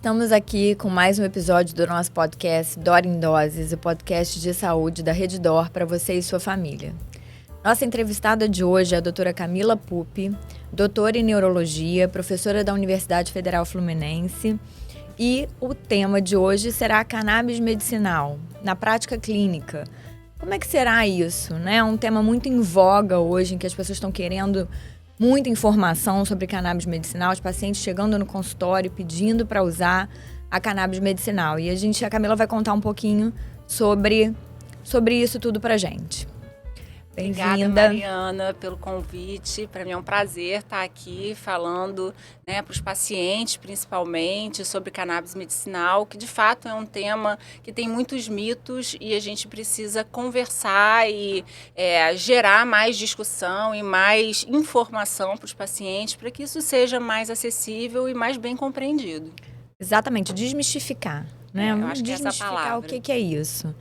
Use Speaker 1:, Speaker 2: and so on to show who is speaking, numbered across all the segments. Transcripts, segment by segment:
Speaker 1: Estamos aqui com mais um episódio do nosso podcast Dor em Doses, o podcast de saúde da Rede Dor para você e sua família. Nossa entrevistada de hoje é a doutora Camila Pupi, doutora em neurologia, professora da Universidade Federal Fluminense, e o tema de hoje será a cannabis medicinal, na prática clínica. Como é que será isso, né? É um tema muito em voga hoje, em que as pessoas estão querendo muita informação sobre cannabis medicinal, os pacientes chegando no consultório pedindo para usar a cannabis medicinal. E a Camila vai contar um pouquinho sobre isso tudo pra gente.
Speaker 2: Obrigada, Mariana, pelo convite. Para mim é um prazer estar aqui falando, para os pacientes, principalmente, sobre cannabis medicinal, que de fato é um tema que tem muitos mitos e a gente precisa conversar e gerar mais discussão e mais informação para os pacientes, para que isso seja mais acessível e mais bem compreendido.
Speaker 1: Exatamente, desmistificar, né?
Speaker 2: Eu acho que essa é a palavra.
Speaker 1: O que é isso?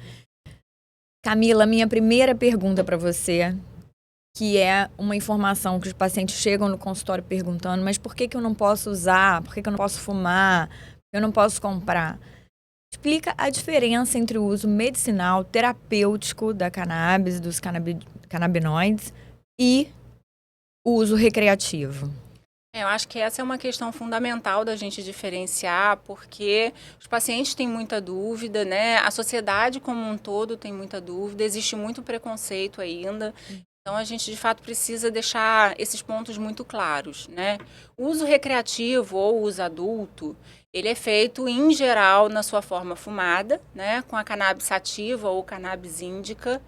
Speaker 1: Camila, minha primeira pergunta para você, que é uma informação que os pacientes chegam no consultório perguntando, mas por que eu não posso usar? Por que eu não posso fumar? Por que eu não posso comprar? Explica a diferença entre o uso medicinal, terapêutico da cannabis, dos canabinoides e o uso recreativo.
Speaker 2: Eu acho que essa é uma questão fundamental da gente diferenciar, porque os pacientes têm muita dúvida, né? A sociedade como um todo tem muita dúvida, existe muito preconceito ainda. Então, a gente, de fato, precisa deixar esses pontos muito claros, né? O uso recreativo ou o uso adulto, ele é feito, em geral, na sua forma fumada, né? Com a cannabis sativa ou cannabis índica.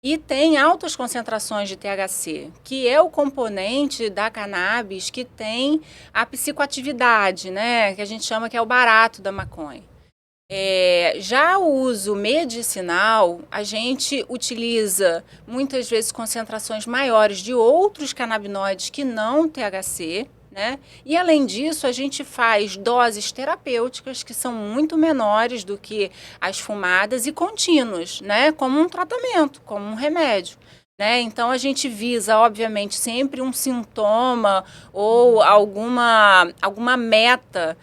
Speaker 2: E tem altas concentrações de THC, que é o componente da cannabis que tem a psicoatividade, né? Que a gente chama que é o barato da maconha. Já o uso medicinal, a gente utiliza muitas vezes concentrações maiores de outros canabinoides que não THC, né? E além disso, a gente faz doses terapêuticas que são muito menores do que as fumadas e contínuas, né? Como um tratamento, como um remédio. Né? Então, a gente visa, obviamente, sempre um sintoma ou alguma meta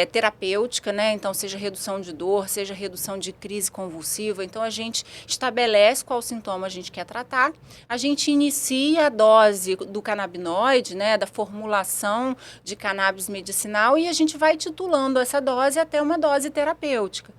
Speaker 2: terapêutica, né? Então, seja redução de dor, seja redução de crise convulsiva. Então, a gente estabelece qual sintoma a gente quer tratar, a gente inicia a dose do canabinoide, né? Da formulação de cannabis medicinal e a gente vai titulando essa dose até uma dose terapêutica.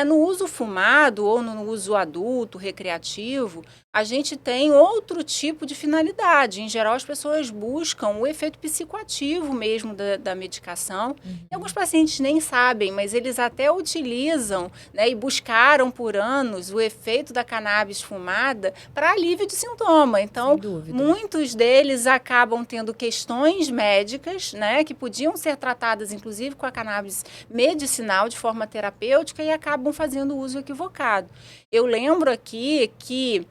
Speaker 2: No uso fumado ou no uso adulto, recreativo, a gente tem outro tipo de finalidade. Em geral, as pessoas buscam o efeito psicoativo mesmo da medicação. E alguns pacientes nem sabem, mas eles até utilizam, né, e buscaram por anos o efeito da cannabis fumada para alívio de sintoma. Então, muitos deles acabam tendo questões médicas, né, que podiam ser tratadas, inclusive, com a cannabis medicinal de forma terapêutica e acabam fazendo uso equivocado. Eu lembro aqui que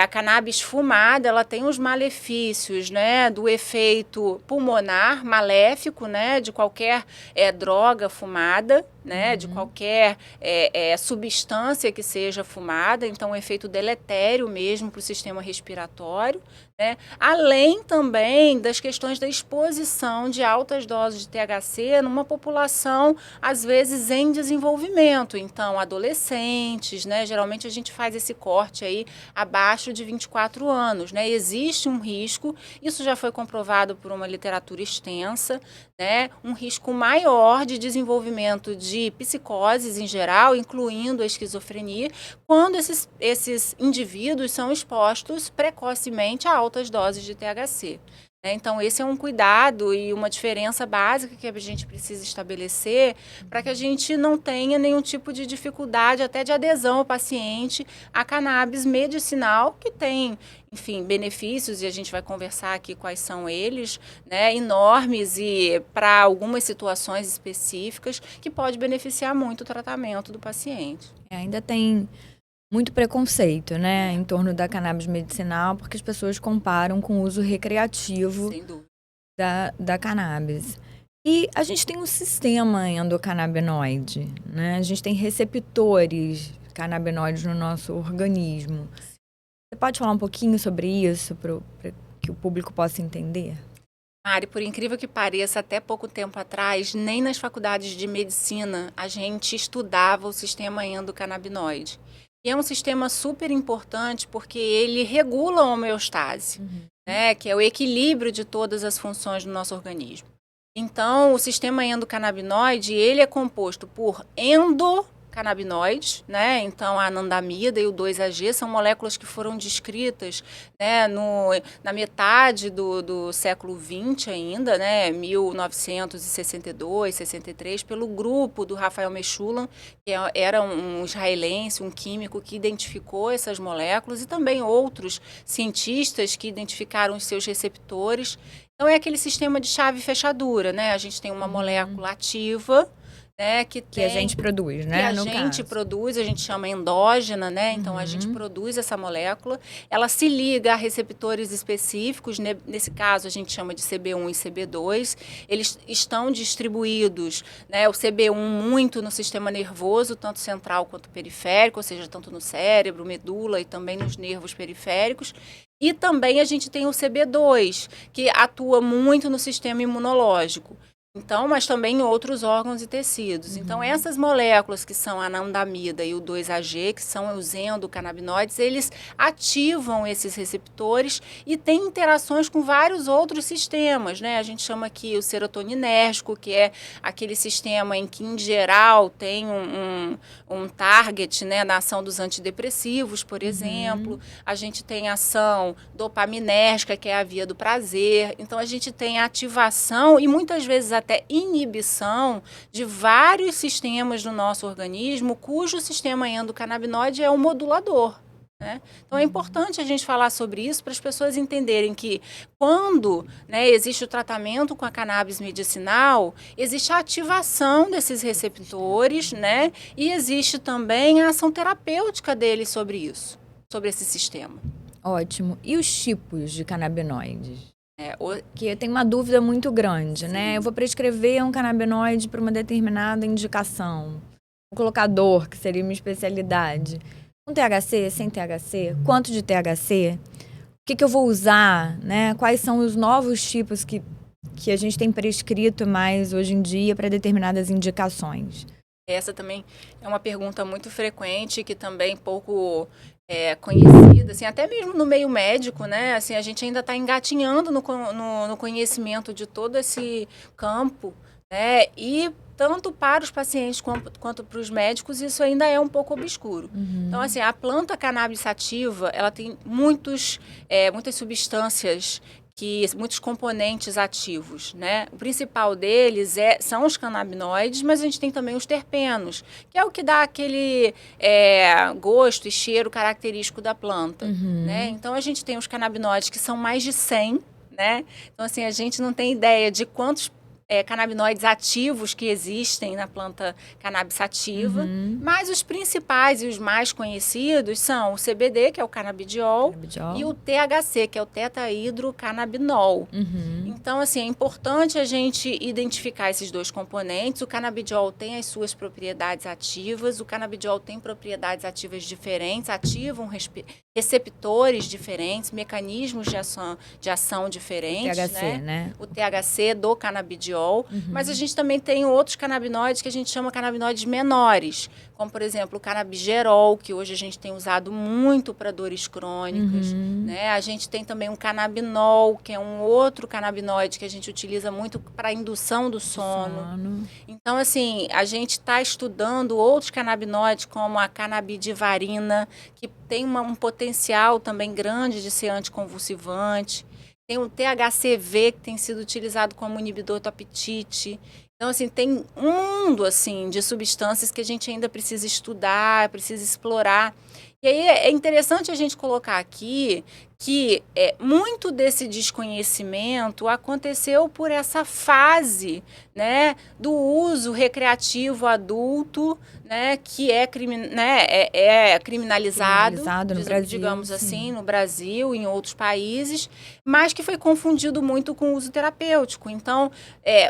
Speaker 2: a cannabis fumada, ela tem os malefícios, né, do efeito pulmonar maléfico, né, de qualquer droga fumada, né, de qualquer substância que seja fumada, então um efeito deletério mesmo para o sistema respiratório, né, além também das questões da exposição de altas doses de THC numa população, às vezes, em desenvolvimento, então adolescentes, né, geralmente a gente faz esse corte aí abaixo de 24 anos, né, existe um risco, isso já foi comprovado por uma literatura extensa, né, um risco maior de desenvolvimento de psicoses em geral, incluindo a esquizofrenia, quando esses indivíduos são expostos precocemente a altas doses de THC. Então, esse é um cuidado e uma diferença básica que a gente precisa estabelecer para que a gente não tenha nenhum tipo de dificuldade, até de adesão ao paciente à cannabis medicinal, que tem, enfim, benefícios, e a gente vai conversar aqui quais são eles, né, enormes e para algumas situações específicas que pode beneficiar muito o tratamento do paciente.
Speaker 1: Ainda tem muito preconceito, né, em torno da cannabis medicinal, porque as pessoas comparam com o uso recreativo da cannabis. E a gente tem um sistema endocannabinoide, né? A gente tem receptores canabinoides no nosso organismo. Você pode falar um pouquinho sobre isso para que o público possa entender?
Speaker 2: Mari, por incrível que pareça, até pouco tempo atrás, nem nas faculdades de medicina a gente estudava o sistema endocannabinoide. E é um sistema super importante porque ele regula a homeostase, né, que é o equilíbrio de todas as funções do nosso organismo. Então, o sistema endocannabinoide, ele é composto por endocannabinoides, né? Então, a anandamida e o 2-AG são moléculas que foram descritas, né, na metade do século XX ainda, né, 1962, 63, pelo grupo do Raphael Mechoulam, que era um israelense, um químico que identificou essas moléculas, e também outros cientistas que identificaram os seus receptores. Então, é aquele sistema de chave e fechadura, né? A gente tem uma molécula ativa, né, que
Speaker 1: a gente produz, né?
Speaker 2: Que a gente produz, a gente chama endógena, né? Então, a gente produz essa molécula, ela se liga a receptores específicos, nesse caso a gente chama de CB1 e CB2, eles estão distribuídos, né, o CB1 muito no sistema nervoso, tanto central quanto periférico, ou seja, tanto no cérebro, medula e também nos nervos periféricos. E também a gente tem o CB2, que atua muito no sistema imunológico. Então, mas também em outros órgãos e tecidos. Então, essas moléculas que são a anandamida e o 2-AG, que são os endocannabinoides, eles ativam esses receptores e têm interações com vários outros sistemas, né? A gente chama aqui o serotoninérgico, que é aquele sistema em que, em geral, tem um target, né, na ação dos antidepressivos, por exemplo. A gente tem ação dopaminérgica, que é a via do prazer. Então, a gente tem ativação e muitas vezes até inibição de vários sistemas do nosso organismo, cujo sistema endocannabinoide é o modulador, né? Então, é importante a gente falar sobre isso para as pessoas entenderem que quando, né, existe o tratamento com a cannabis medicinal, existe a ativação desses receptores, né, e existe também a ação terapêutica deles sobre isso, sobre esse sistema.
Speaker 1: Ótimo. E os tipos de canabinoides? Que eu tenho uma dúvida muito grande, né? Eu vou prescrever um canabinoide para uma determinada indicação. Um colocador, que seria uma especialidade. Com THC, sem THC? Quanto de THC? O que eu vou usar, né? Quais são os novos tipos que a gente tem prescrito mais hoje em dia para determinadas indicações?
Speaker 2: Essa também é uma pergunta muito frequente, que também pouco conhecida, assim, até mesmo no meio médico, né? Assim, a gente ainda está engatinhando no conhecimento de todo esse campo, né? E tanto para os pacientes quanto para os médicos, isso ainda é um pouco obscuro. Então, assim, a planta cannabis sativa, ela tem muitas substâncias, muitos componentes ativos, né? O principal deles são os canabinoides, mas a gente tem também os terpenos, que é o que dá aquele gosto e cheiro característico da planta, né? Então, a gente tem os canabinoides, que são mais de 100, né? Então, assim, a gente não tem ideia de quantos canabinoides ativos que existem na planta cannabis sativa, mas os principais e os mais conhecidos são o CBD, que é o canabidiol, e o THC, que é o tetahidrocannabinol. Então, assim, é importante a gente identificar esses dois componentes. O canabidiol tem as suas propriedades ativas, o canabidiol tem propriedades ativas diferentes, ativam receptores diferentes, mecanismos de ação diferentes.
Speaker 1: O THC, né?
Speaker 2: O THC do canabidiol. Mas a gente também tem outros canabinoides que a gente chama canabinoides menores, como, por exemplo, o canabigerol, que hoje a gente tem usado muito para dores crônicas, né? A gente tem também um canabinol, que é um outro canabinoide que a gente utiliza muito para indução do sono. Então, assim, a gente está estudando outros canabinoides, como a canabidivarina, que tem um potencial também grande de ser anticonvulsivante. Tem o THCV, que tem sido utilizado como inibidor do apetite. Então, assim, tem um mundo, assim, de substâncias que a gente ainda precisa estudar, precisa explorar. E aí é interessante a gente colocar aqui que muito desse desconhecimento aconteceu por essa fase, né, do uso recreativo adulto, né, que é criminalizado
Speaker 1: no Brasil,
Speaker 2: digamos assim, no Brasil e em outros países, mas que foi confundido muito com o uso terapêutico. Então,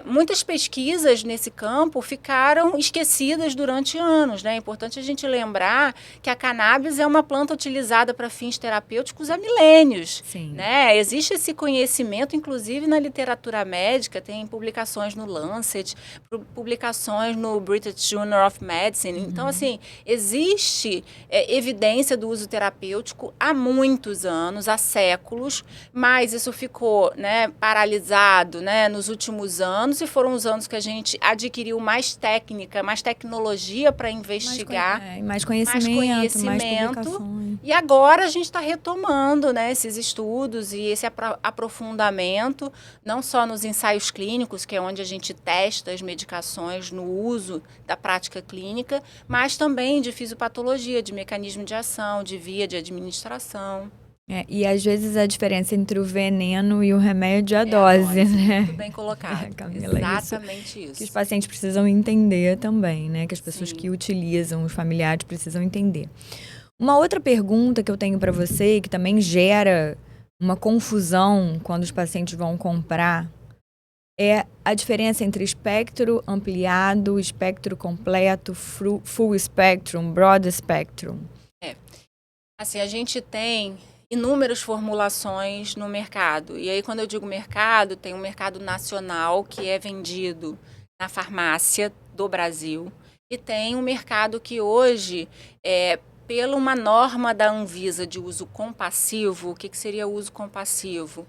Speaker 2: muitas pesquisas nesse campo ficaram esquecidas durante anos, né? É importante a gente lembrar que a cannabis é uma planta utilizada para fins terapêuticos há milênios.
Speaker 1: Sim.
Speaker 2: Né? Existe esse conhecimento, inclusive na literatura médica, tem publicações no Lancet, publicações no British Journal of Medicine. Então, assim, existe evidência do uso terapêutico há muitos anos, há séculos, mas isso ficou, né, paralisado, né, nos últimos anos, e foram os anos que a gente adquiriu mais técnica, mais tecnologia para investigar.
Speaker 1: Mais conhecimento, mais publicações.
Speaker 2: E agora a gente está retomando, né, esses estudos e esse aprofundamento, não só nos ensaios clínicos, que é onde a gente testa as medicações no uso da prática clínica, mas também de fisiopatologia, de mecanismo de ação, de via de administração.
Speaker 1: E às vezes a diferença entre o veneno e o remédio é a dose, né?
Speaker 2: Muito bem colocado.
Speaker 1: Camila,
Speaker 2: exatamente isso.
Speaker 1: Que os pacientes precisam entender também, né? Que as pessoas que utilizam, os familiares, precisam entender. Uma outra pergunta que eu tenho para você, que também gera uma confusão quando os pacientes vão comprar, é a diferença entre espectro ampliado, espectro completo, full spectrum, broad spectrum.
Speaker 2: Assim, a gente tem inúmeras formulações no mercado. E aí, quando eu digo mercado, tem um mercado nacional que é vendido na farmácia do Brasil. E tem um mercado que hoje, pela uma norma da Anvisa de uso compassivo, o que seria uso compassivo?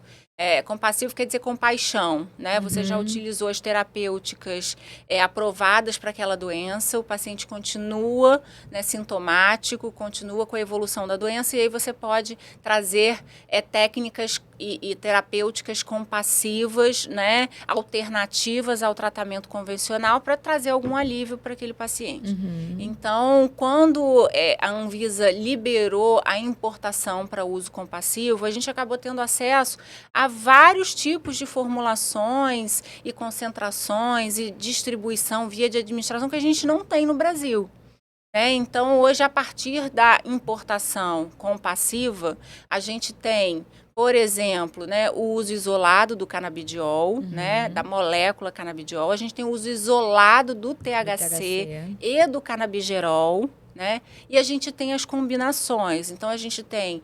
Speaker 2: Compassivo quer dizer compaixão, né? Você já utilizou as terapêuticas aprovadas para aquela doença, o paciente continua, né, sintomático, continua com a evolução da doença, e aí você pode trazer técnicas e terapêuticas compassivas, né, alternativas ao tratamento convencional para trazer algum alívio para aquele paciente. Então, quando a Anvisa liberou a importação para uso compassivo, a gente acabou tendo acesso a vários tipos de formulações e concentrações e distribuição via de administração que a gente não tem no Brasil. Então, hoje, a partir da importação compassiva, a gente tem, por exemplo, né, o uso isolado do canabidiol, né, da molécula canabidiol. A gente tem o uso isolado do THC e do canabigerol. Né? E a gente tem as combinações. Então, a gente tem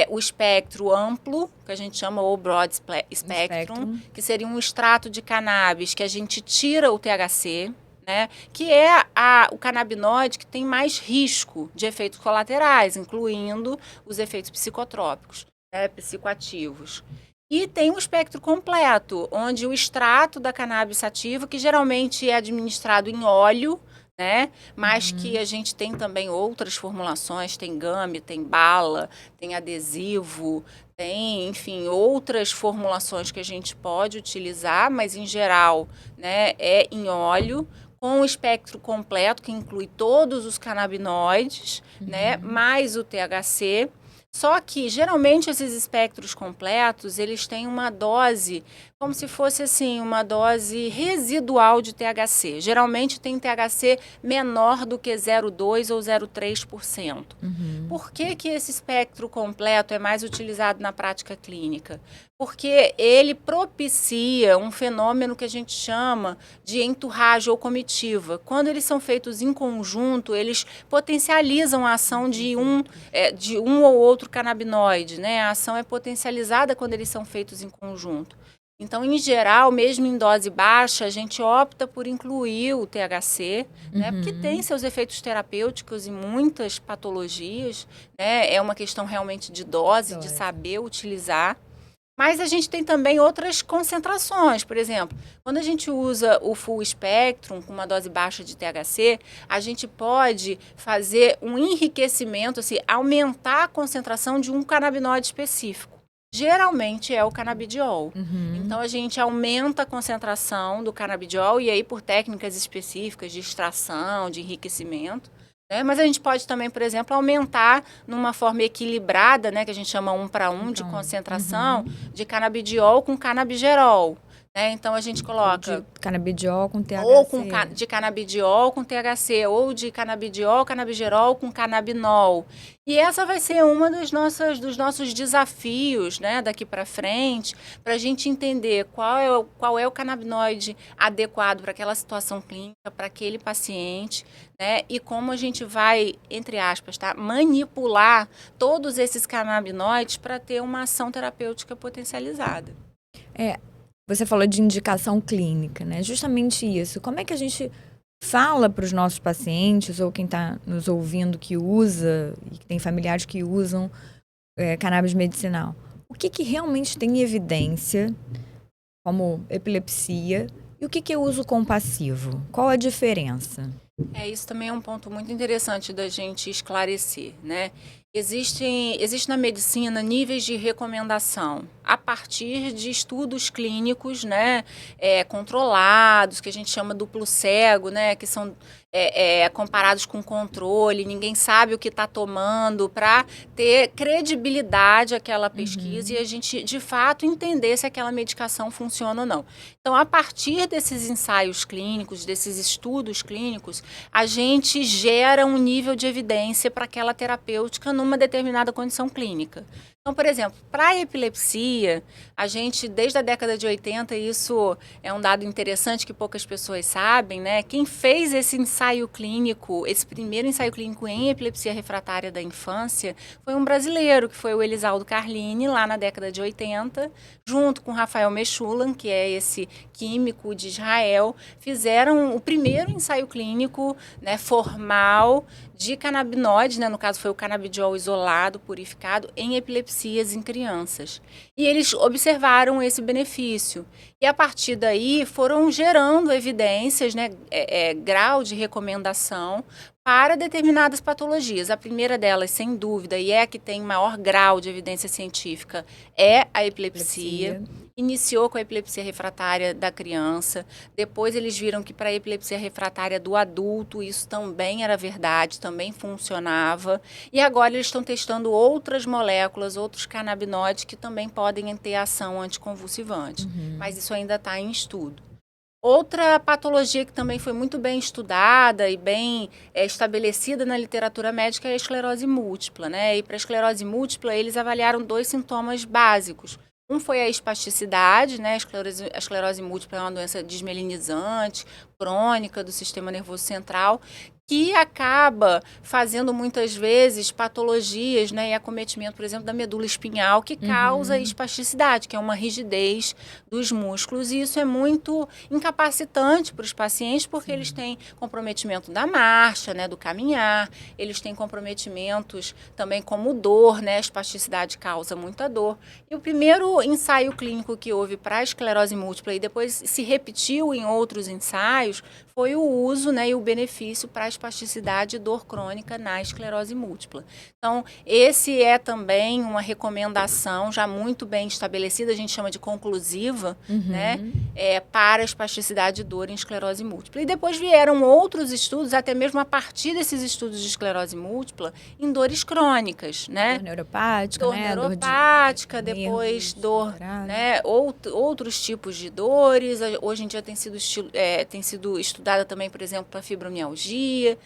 Speaker 2: o espectro amplo, que a gente chama o broad spectrum, que seria um extrato de cannabis que a gente tira o THC, né? Que é o canabinoide que tem mais risco de efeitos colaterais, incluindo os efeitos psicotrópicos, né? Psicoativos. E tem um espectro completo, onde o extrato da cannabis sativa, que geralmente é administrado em óleo, né? Mas que a gente tem também outras formulações, tem gummy, tem bala, tem adesivo, tem, enfim, outras formulações que a gente pode utilizar, mas em geral, né, é em óleo, com o espectro completo, que inclui todos os canabinoides, né, mais o THC. Só que, geralmente, esses espectros completos, eles têm uma dose, como se fosse, assim, uma dose residual de THC. Geralmente, tem THC menor do que 0,2% ou 0,3%. Por que esse espectro completo é mais utilizado na prática clínica? Porque ele propicia um fenômeno que a gente chama de entourage ou comitiva. Quando eles são feitos em conjunto, eles potencializam a ação de um ou outro canabinoide, né? A ação é potencializada quando eles são feitos em conjunto. Então, em geral, mesmo em dose baixa, a gente opta por incluir o THC, né? Porque tem seus efeitos terapêuticos em muitas patologias, né? É uma questão realmente de dose, de saber utilizar. Mas a gente tem também outras concentrações. Por exemplo, quando a gente usa o full spectrum com uma dose baixa de THC, a gente pode fazer um enriquecimento, assim, aumentar a concentração de um canabinoide específico. Geralmente é o canabidiol. Então, a gente aumenta a concentração do canabidiol e aí por técnicas específicas de extração, de enriquecimento. Mas a gente pode também, por exemplo, aumentar numa forma equilibrada, né, que a gente chama 1:1 de concentração de canabidiol com canabigerol. né? Então, a gente coloca...
Speaker 1: De canabidiol com THC.
Speaker 2: Ou de canabidiol com THC, ou de canabidiol, canabigerol com canabinol. E essa vai ser uma dos nossos desafios, né, daqui para frente, para a gente entender qual é o canabinoide adequado para aquela situação clínica, para aquele paciente, né, e como a gente vai, entre aspas, tá, manipular todos esses canabinoides para ter uma ação terapêutica potencializada.
Speaker 1: Você falou de indicação clínica, né? Justamente isso. Como é que a gente fala para os nossos pacientes ou quem está nos ouvindo que usa e que tem familiares que usam cannabis medicinal? O que realmente tem evidência como epilepsia e o que é uso compassivo? Qual a diferença?
Speaker 2: Isso também é um ponto muito interessante da gente esclarecer, né? Existe na medicina níveis de recomendação a partir de estudos clínicos, né, controlados, que a gente chama duplo cego, né, que são comparados com controle, ninguém sabe o que está tomando, para ter credibilidade àquela pesquisa e a gente, de fato, entender se aquela medicação funciona ou não. Então, a partir desses ensaios clínicos, desses estudos clínicos, a gente gera um nível de evidência para aquela terapêutica numa determinada condição clínica. Então, por exemplo, para a epilepsia, a gente, desde a década de 80, isso é um dado interessante que poucas pessoas sabem, né? Quem fez esse ensaio clínico, esse primeiro ensaio clínico em epilepsia refratária da infância, foi um brasileiro, que foi o Elisaldo Carlini, lá na década de 80, junto com Rafael Mechulam, que é esse químico de Israel, fizeram o primeiro ensaio clínico, né, formal de canabinoides, né, no caso foi o canabidiol isolado, purificado, em epilepsias em crianças. E eles observaram esse benefício. E a partir daí foram gerando evidências, né, grau de recomendação para determinadas patologias. A primeira delas, sem dúvida, e é a que tem maior grau de evidência científica, é a epilepsia. Iniciou com a epilepsia refratária da criança, depois eles viram que para a epilepsia refratária do adulto isso também era verdade, também funcionava, e agora eles estão testando outras moléculas, outros canabinoides que também podem ter ação anticonvulsivante, mas isso ainda está em estudo. Outra patologia que também foi muito bem estudada e bem estabelecida na literatura médica é a esclerose múltipla, né? E para a esclerose múltipla eles avaliaram 2 sintomas básicos. Um foi a espasticidade, né? A esclerose múltipla é uma doença desmelinizante, crônica do sistema nervoso central, que acaba fazendo muitas vezes patologias, né, e acometimento, por exemplo, da medula espinhal, que causa espasticidade, que é uma rigidez dos músculos, e isso é muito incapacitante para os pacientes, porque eles têm comprometimento da marcha, né, do caminhar, eles têm comprometimentos também como dor, né, a espasticidade causa muita dor. E o primeiro ensaio clínico que houve para a esclerose múltipla e depois se repetiu em outros ensaios foi o uso, né, e o benefício para a espasticidade e dor crônica na esclerose múltipla. Então, esse é também uma recomendação já muito bem estabelecida, a gente chama de conclusiva, né, para a espasticidade e dor em esclerose múltipla. E depois vieram outros estudos, até mesmo a partir desses estudos de esclerose múltipla, em dores crônicas, né?
Speaker 1: Dor neuropática,
Speaker 2: dor
Speaker 1: né?
Speaker 2: neuropática,
Speaker 1: dor de
Speaker 2: depois
Speaker 1: nervos,
Speaker 2: dor, né? Outros tipos de dores. Hoje em dia tem sido estudada também, por exemplo, para fibromialgia.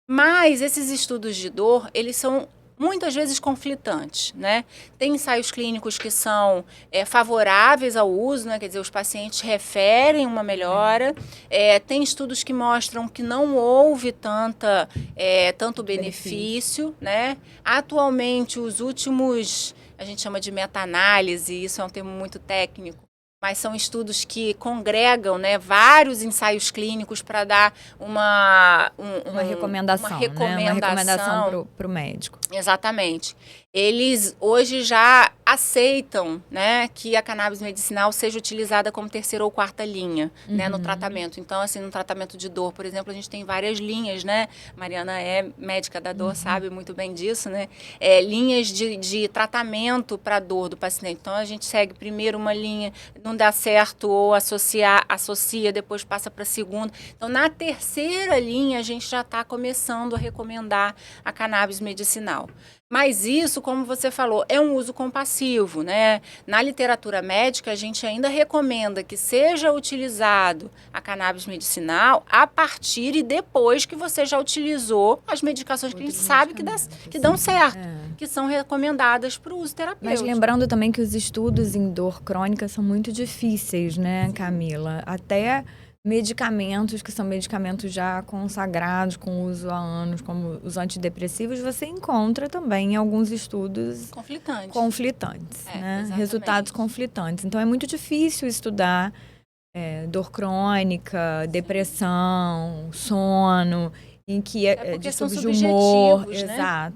Speaker 2: Mas esses estudos de dor, eles são muitas vezes conflitantes, né? Tem ensaios clínicos que são favoráveis ao uso, né? Quer dizer, os pacientes referem uma melhora. Tem estudos que mostram que não houve tanto benefício, né? Atualmente, os últimos, a gente chama de meta-análise, isso é um termo muito técnico, mas são estudos que congregam, né, vários ensaios clínicos para dar uma
Speaker 1: recomendação,
Speaker 2: uma
Speaker 1: né? Uma recomendação para o médico.
Speaker 2: Exatamente. Eles hoje já aceitam, né, que a cannabis medicinal seja utilizada como terceira ou quarta linha, né, no tratamento. Então, assim, no tratamento de dor, por exemplo, a gente tem várias linhas, né? Mariana é médica da dor, sabe muito bem disso, né? Linhas de tratamento para a dor do paciente. Então, a gente segue primeiro uma linha, não dá certo, ou associa, depois passa para a segunda. Então, na terceira linha, a gente já está começando a recomendar a cannabis medicinal. Mas isso, como você falou, é um uso compassivo, né? Na literatura médica, a gente ainda recomenda que seja utilizado a cannabis medicinal a partir e depois que você já utilizou as medicações que a gente sabe que dão certo, que são recomendadas para o uso terapêutico.
Speaker 1: Mas lembrando também que os estudos em dor crônica são muito difíceis, né, Camila? Até medicamentos que são medicamentos já consagrados, com uso há anos, como os antidepressivos, você encontra também em alguns estudos conflitantes, né?
Speaker 2: Exatamente.
Speaker 1: Resultados conflitantes. Então é muito difícil estudar dor crônica, depressão, sono, em que
Speaker 2: porque
Speaker 1: distúrbios
Speaker 2: são
Speaker 1: de humor.
Speaker 2: subjetivos, né?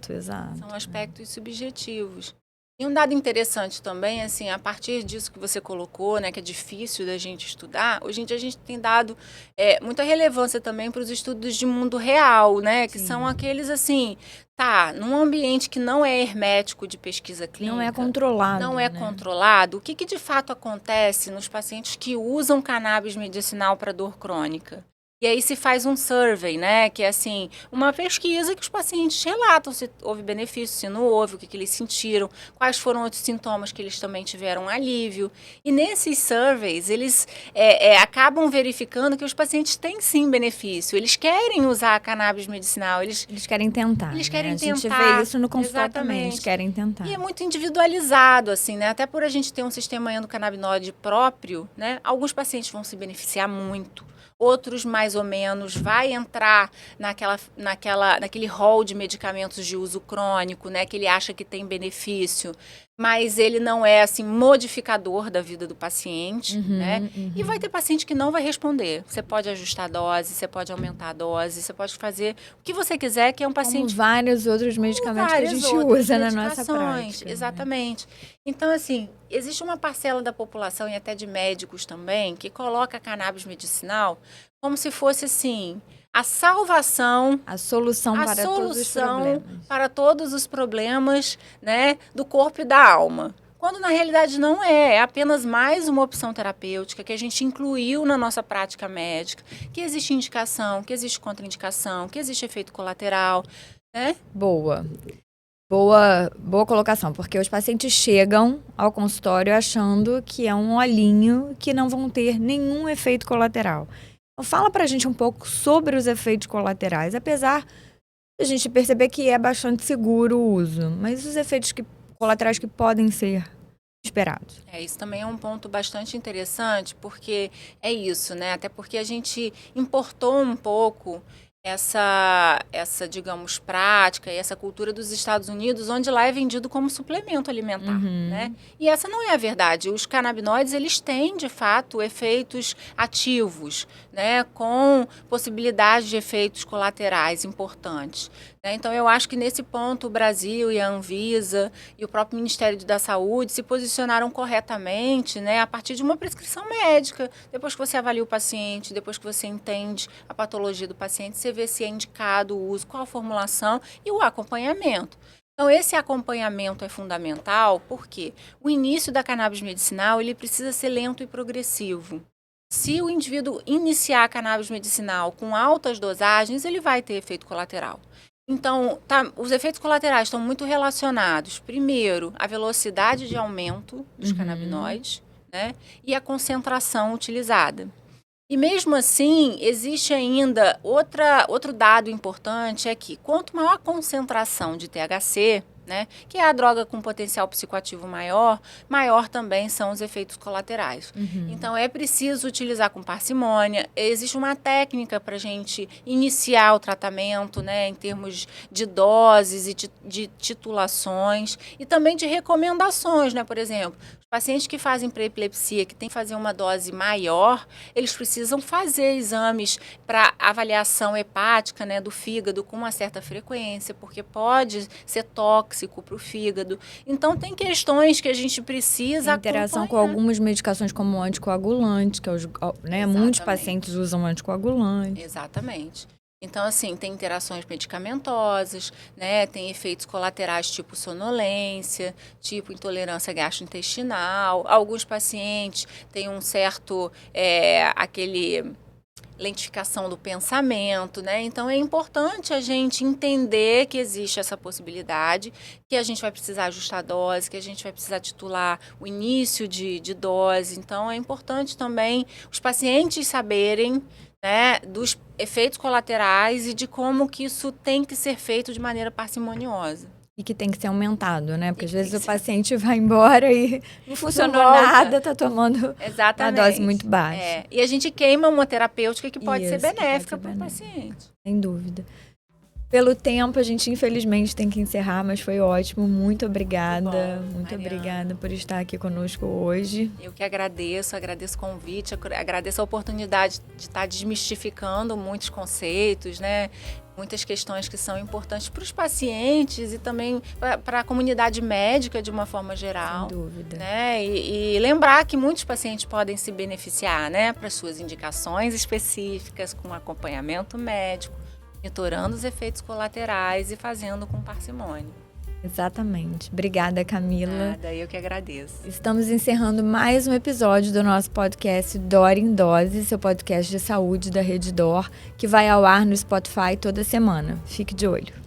Speaker 1: Exato.
Speaker 2: São aspectos subjetivos. E um dado interessante também, assim, a partir disso que você colocou, né, que é difícil da gente estudar, hoje em dia a gente tem dado muita relevância também para os estudos de mundo real, né, que são aqueles, assim, num ambiente que não é hermético de pesquisa clínica.
Speaker 1: Não é controlado.
Speaker 2: Não é controlado. O que de fato acontece nos pacientes que usam cannabis medicinal para dor crônica? E aí se faz um survey, né? Que é assim, uma pesquisa que os pacientes relatam se houve benefício, se não houve, o que eles sentiram, quais foram os sintomas que eles também tiveram alívio. E nesses surveys, eles acabam verificando que os pacientes têm sim benefício. Eles querem usar a cannabis medicinal. Eles
Speaker 1: querem tentar.
Speaker 2: Eles querem tentar.
Speaker 1: A gente vê isso no consultório também, eles querem tentar.
Speaker 2: E é muito individualizado, assim, né? Até por a gente ter um sistema endocannabinoide próprio, né? Alguns pacientes vão se beneficiar muito. Outros, mais ou menos, vai entrar naquele rol de medicamentos de uso crônico, né, que ele acha que tem benefício, mas ele não é, assim, modificador da vida do paciente, né? E vai ter paciente que não vai responder. Você pode ajustar a dose, você pode aumentar a dose, você pode fazer o que você quiser, que é um paciente...
Speaker 1: Como vários outros medicamentos que a gente usa na nossa prática.
Speaker 2: Exatamente. Né? Então, assim, existe uma parcela da população, e até de médicos também, que coloca a cannabis medicinal como se fosse, assim, a salvação,
Speaker 1: a solução
Speaker 2: para todos os problemas, né, do corpo e da alma. Quando na realidade não é apenas mais uma opção terapêutica que a gente incluiu na nossa prática médica, que existe indicação, que existe contraindicação, que existe efeito colateral, né?
Speaker 1: Boa colocação, porque os pacientes chegam ao consultório achando que é um olhinho que não vão ter nenhum efeito colateral. Fala pra gente um pouco sobre os efeitos colaterais, apesar de a gente perceber que é bastante seguro o uso, mas os efeitos colaterais que podem ser esperados.
Speaker 2: Isso também é um ponto bastante interessante, porque é isso, né? Até porque a gente importou um pouco essa, digamos, prática e essa cultura dos Estados Unidos, onde lá é vendido como suplemento alimentar, né? E essa não é a verdade. Os canabinoides, eles têm, de fato, efeitos ativos, né? Com possibilidade de efeitos colaterais importantes. Né? Então, eu acho que nesse ponto o Brasil e a Anvisa e o próprio Ministério da Saúde se posicionaram corretamente, né? A partir de uma prescrição médica. Depois que você avalia o paciente, depois que você entende a patologia do paciente, você vê se é indicado o uso, qual a formulação e o acompanhamento. Então, esse acompanhamento é fundamental porque o início da cannabis medicinal ele precisa ser lento e progressivo. Se o indivíduo iniciar a cannabis medicinal com altas dosagens, ele vai ter efeito colateral. Então, os efeitos colaterais estão muito relacionados, primeiro, à velocidade de aumento dos canabinoides, né, e a concentração utilizada. E mesmo assim, existe ainda outro dado importante, é que quanto maior a concentração de THC, né, que é a droga com potencial psicoativo maior também são os efeitos colaterais. Então, é preciso utilizar com parcimônia. Existe uma técnica para a gente iniciar o tratamento, né, em termos de doses e de titulações e também de recomendações, né, por exemplo. Pacientes que fazem pré-epilepsia, que tem que fazer uma dose maior, eles precisam fazer exames para avaliação hepática, né, do fígado com uma certa frequência, porque pode ser tóxico para o fígado. Então, tem questões que a gente precisa
Speaker 1: interação
Speaker 2: acompanhar.
Speaker 1: Com algumas medicações como anticoagulante, que né, muitos pacientes usam anticoagulante.
Speaker 2: Exatamente. Então, assim, tem interações medicamentosas, né? Tem efeitos colaterais tipo sonolência, tipo intolerância gastrointestinal. Alguns pacientes têm um certo, lentificação do pensamento, né? Então, é importante a gente entender que existe essa possibilidade, que a gente vai precisar ajustar a dose, que a gente vai precisar titular o início de dose. Então, é importante também os pacientes saberem, né, dos efeitos colaterais e de como que isso tem que ser feito de maneira parcimoniosa.
Speaker 1: E que tem que ser aumentado, né? Porque às vezes o paciente vai embora e não funcionou nada, tá tomando uma dose muito baixa.
Speaker 2: E a gente queima uma terapêutica que pode ser benéfica para o
Speaker 1: benéfica.
Speaker 2: paciente.
Speaker 1: Sem dúvida. Pelo tempo, a gente infelizmente tem que encerrar, mas foi ótimo. Muito obrigada. Muito obrigada por estar aqui conosco hoje.
Speaker 2: Eu que agradeço o convite, agradeço a oportunidade de estar desmistificando muitos conceitos, né? Muitas questões que são importantes para os pacientes e também para a comunidade médica de uma forma geral.
Speaker 1: Sem dúvida.
Speaker 2: Né? E lembrar que muitos pacientes podem se beneficiar, né? Para suas indicações específicas, com acompanhamento médico, monitorando os efeitos colaterais e fazendo com parcimônia.
Speaker 1: Exatamente. Obrigada, Camila.
Speaker 2: Nada, eu que agradeço.
Speaker 1: Estamos encerrando mais um episódio do nosso podcast Dor em Dose, seu podcast de saúde da Rede Dor, que vai ao ar no Spotify toda semana. Fique de olho.